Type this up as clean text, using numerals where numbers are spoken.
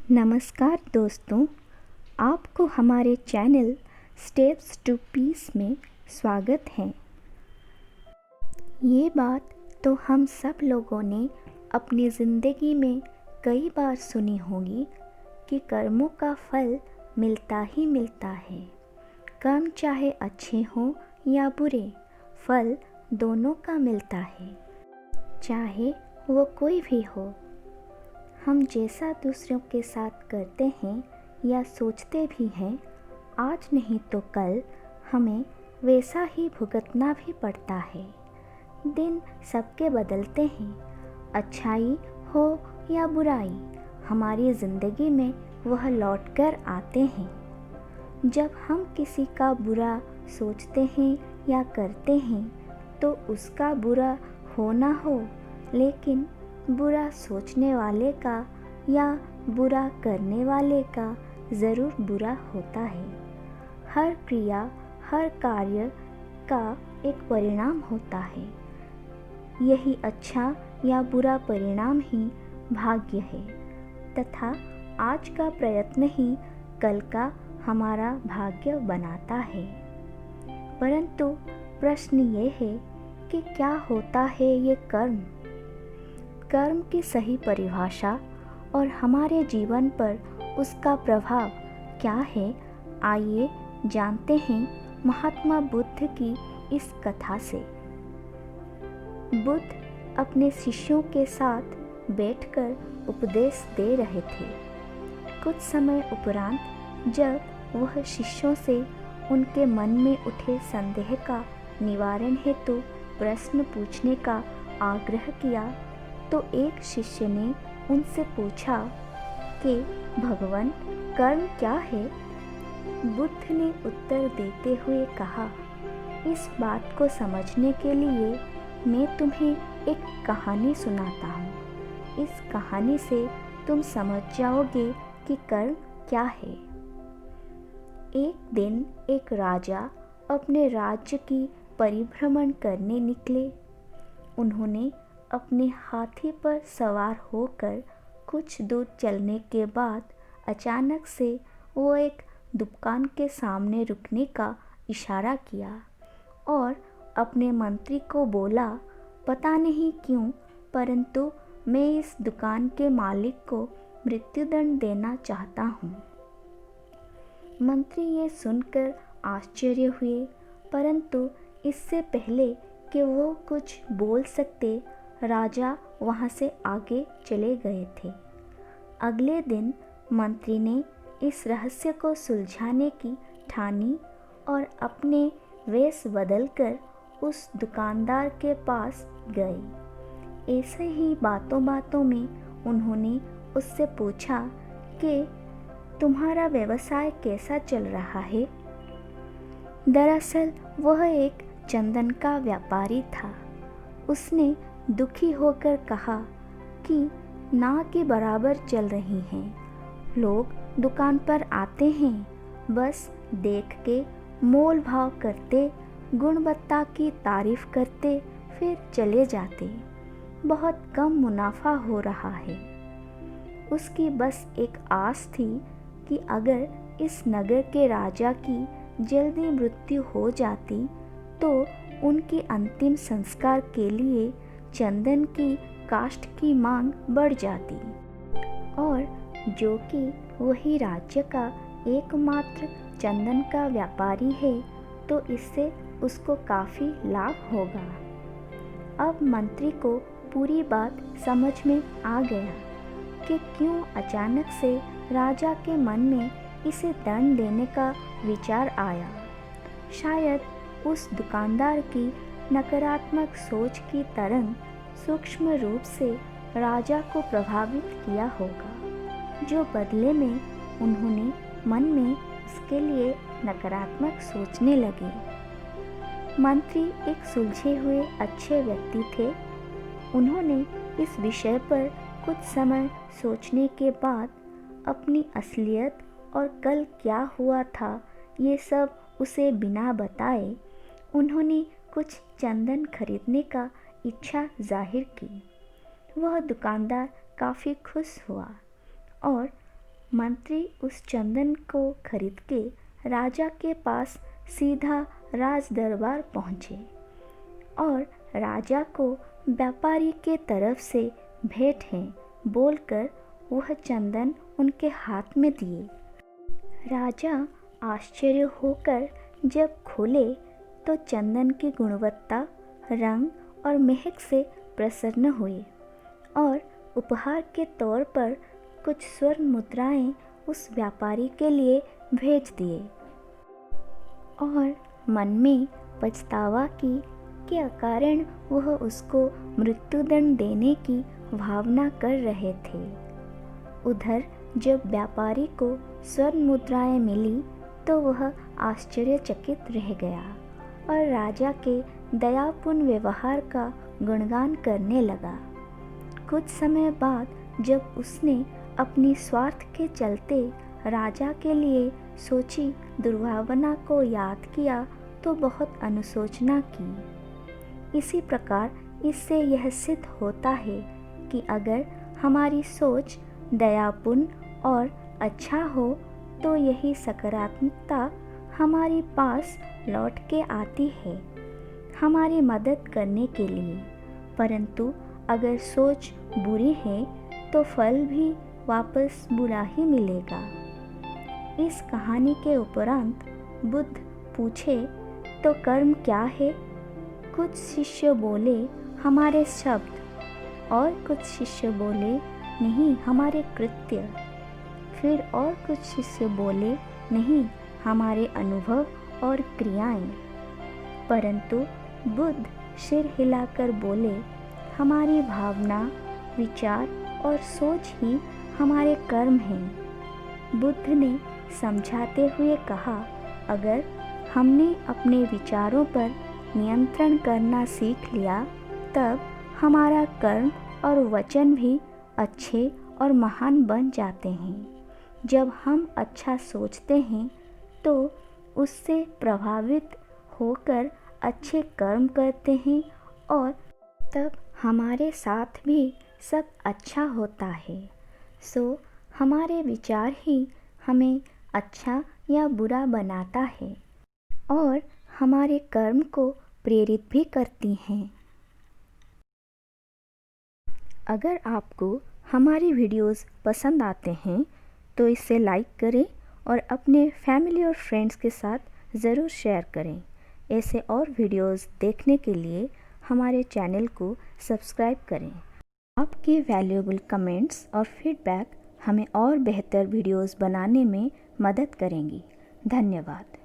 नमस्कार दोस्तों, आपको हमारे चैनल स्टेप्स टू पीस में स्वागत है। ये बात तो हम सब लोगों ने अपनी ज़िंदगी में कई बार सुनी होगी कि कर्मों का फल मिलता ही मिलता है। कर्म चाहे अच्छे हों या बुरे, फल दोनों का मिलता है, चाहे वो कोई भी हो। हम जैसा दूसरों के साथ करते हैं या सोचते भी हैं, आज नहीं तो कल हमें वैसा ही भुगतना भी पड़ता है। दिन सबके बदलते हैं, अच्छाई हो या बुराई, हमारी ज़िंदगी में वह लौट कर आते हैं। जब हम किसी का बुरा सोचते हैं या करते हैं तो उसका बुरा हो ना हो, लेकिन बुरा सोचने वाले का या बुरा करने वाले का ज़रूर बुरा होता है। हर क्रिया, हर कार्य का एक परिणाम होता है। यही अच्छा या बुरा परिणाम ही भाग्य है, तथा आज का प्रयत्न ही कल का हमारा भाग्य बनाता है। परंतु प्रश्न ये है कि क्या होता है ये कर्म? कर्म की सही परिभाषा और हमारे जीवन पर उसका प्रभाव क्या है, आइए जानते हैं महात्मा बुद्ध की इस कथा से। बुद्ध अपने शिष्यों के साथ बैठकर उपदेश दे रहे थे। कुछ समय उपरांत जब वह शिष्यों से उनके मन में उठे संदेह का निवारण हेतु प्रश्न पूछने का आग्रह किया, तो एक शिष्य ने उनसे पूछा कि भगवान, कर्म क्या है? बुद्ध ने उत्तर देते हुए कहा, इस बात को समझने के लिए मैं तुम्हें एक कहानी सुनाता हूँ। इस कहानी से तुम समझ जाओगे कि कर्म क्या है। एक दिन एक राजा अपने राज्य की परिभ्रमण करने निकले। उन्होंने अपने हाथी पर सवार होकर कुछ दूर चलने के बाद अचानक से वो एक दुकान के सामने रुकने का इशारा किया और अपने मंत्री को बोला, पता नहीं क्यों, परंतु मैं इस दुकान के मालिक को मृत्युदंड देना चाहता हूँ। मंत्री ये सुनकर आश्चर्य हुए, परंतु इससे पहले कि वो कुछ बोल सकते, राजा वहाँ से आगे चले गए थे। अगले दिन मंत्री ने इस रहस्य को सुलझाने की ठानी और अपने वेश बदलकर उस दुकानदार के पास गए। ऐसे ही बातों बातों में उन्होंने उससे पूछा कि तुम्हारा व्यवसाय कैसा चल रहा है? दरअसल वह एक चंदन का व्यापारी था। उसने दुखी होकर कहा कि ना के बराबर चल रही हैं। लोग दुकान पर आते हैं, बस देख के मोल भाव करते, गुणवत्ता की तारीफ करते, फिर चले जाते। बहुत कम मुनाफा हो रहा है। उसकी बस एक आस थी कि अगर इस नगर के राजा की जल्दी मृत्यु हो जाती तो उनकी अंतिम संस्कार के लिए चंदन की काष्ठ की मांग बढ़ जाती, और जो कि वही राज्य का एकमात्र चंदन का व्यापारी है, तो इससे उसको काफ़ी लाभ होगा। अब मंत्री को पूरी बात समझ में आ गया कि क्यों अचानक से राजा के मन में इसे दंड देने का विचार आया। शायद उस दुकानदार की नकारात्मक सोच की तरंग सूक्ष्म रूप से राजा को प्रभावित किया होगा, जो बदले में उन्होंने मन में उसके लिए नकारात्मक सोचने लगे। मंत्री एक सुलझे हुए अच्छे व्यक्ति थे। उन्होंने इस विषय पर कुछ समय सोचने के बाद अपनी असलियत और कल क्या हुआ था ये सब उसे बिना बताए उन्होंने कुछ चंदन खरीदने का इच्छा जाहिर की। वह दुकानदार काफ़ी खुश हुआ और मंत्री उस चंदन को खरीद के राजा के पास सीधा राज दरबार पहुँचे और राजा को व्यापारी के तरफ से भेंट है बोलकर वह चंदन उनके हाथ में दिए। राजा आश्चर्य होकर जब खोले तो चंदन की गुणवत्ता, रंग और महक से प्रसन्न हुए और उपहार के तौर पर कुछ स्वर्ण मुद्राएं उस व्यापारी के लिए भेज दिए और मन में पछतावा की के कारण वह उसको मृत्युदंड देने की भावना कर रहे थे। उधर जब व्यापारी को स्वर्ण मुद्राएं मिली तो वह आश्चर्यचकित रह गया और राजा के दयापूर्ण व्यवहार का गुणगान करने लगा। कुछ समय बाद जब उसने अपनी स्वार्थ के चलते राजा के लिए सोची दुर्भावना को याद किया तो बहुत अनुशोचना की। इसी प्रकार इससे यह सिद्ध होता है कि अगर हमारी सोच दयापूर्ण और अच्छा हो तो यही सकारात्मकता हमारे पास लौट के आती है हमारी मदद करने के लिए। परंतु अगर सोच बुरी है तो फल भी वापस बुरा ही मिलेगा। इस कहानी के उपरांत बुद्ध पूछे तो कर्म क्या है? कुछ शिष्य बोले हमारे शब्द और कुछ शिष्य बोले नहीं हमारे कृत्य। फिर और कुछ शिष्य बोले नहीं हमारे अनुभव और क्रियाएं। परंतु बुद्ध सिर हिलाकर बोले हमारी भावना, विचार और सोच ही हमारे कर्म हैं। बुद्ध ने समझाते हुए कहा अगर हमने अपने विचारों पर नियंत्रण करना सीख लिया तब हमारा कर्म और वचन भी अच्छे और महान बन जाते हैं। जब हम अच्छा सोचते हैं तो उससे प्रभावित होकर अच्छे कर्म करते हैं और तब हमारे साथ भी सब अच्छा होता है। सो हमारे विचार ही हमें अच्छा या बुरा बनाता है और हमारे कर्म को प्रेरित भी करती हैं। अगर आपको हमारी वीडियोस पसंद आते हैं तो इसे लाइक करें और अपने फैमिली और फ्रेंड्स के साथ ज़रूर शेयर करें। ऐसे और वीडियोस देखने के लिए हमारे चैनल को सब्सक्राइब करें। आपके वैल्यूएबल कमेंट्स और फीडबैक हमें और बेहतर वीडियोस बनाने में मदद करेंगी। धन्यवाद।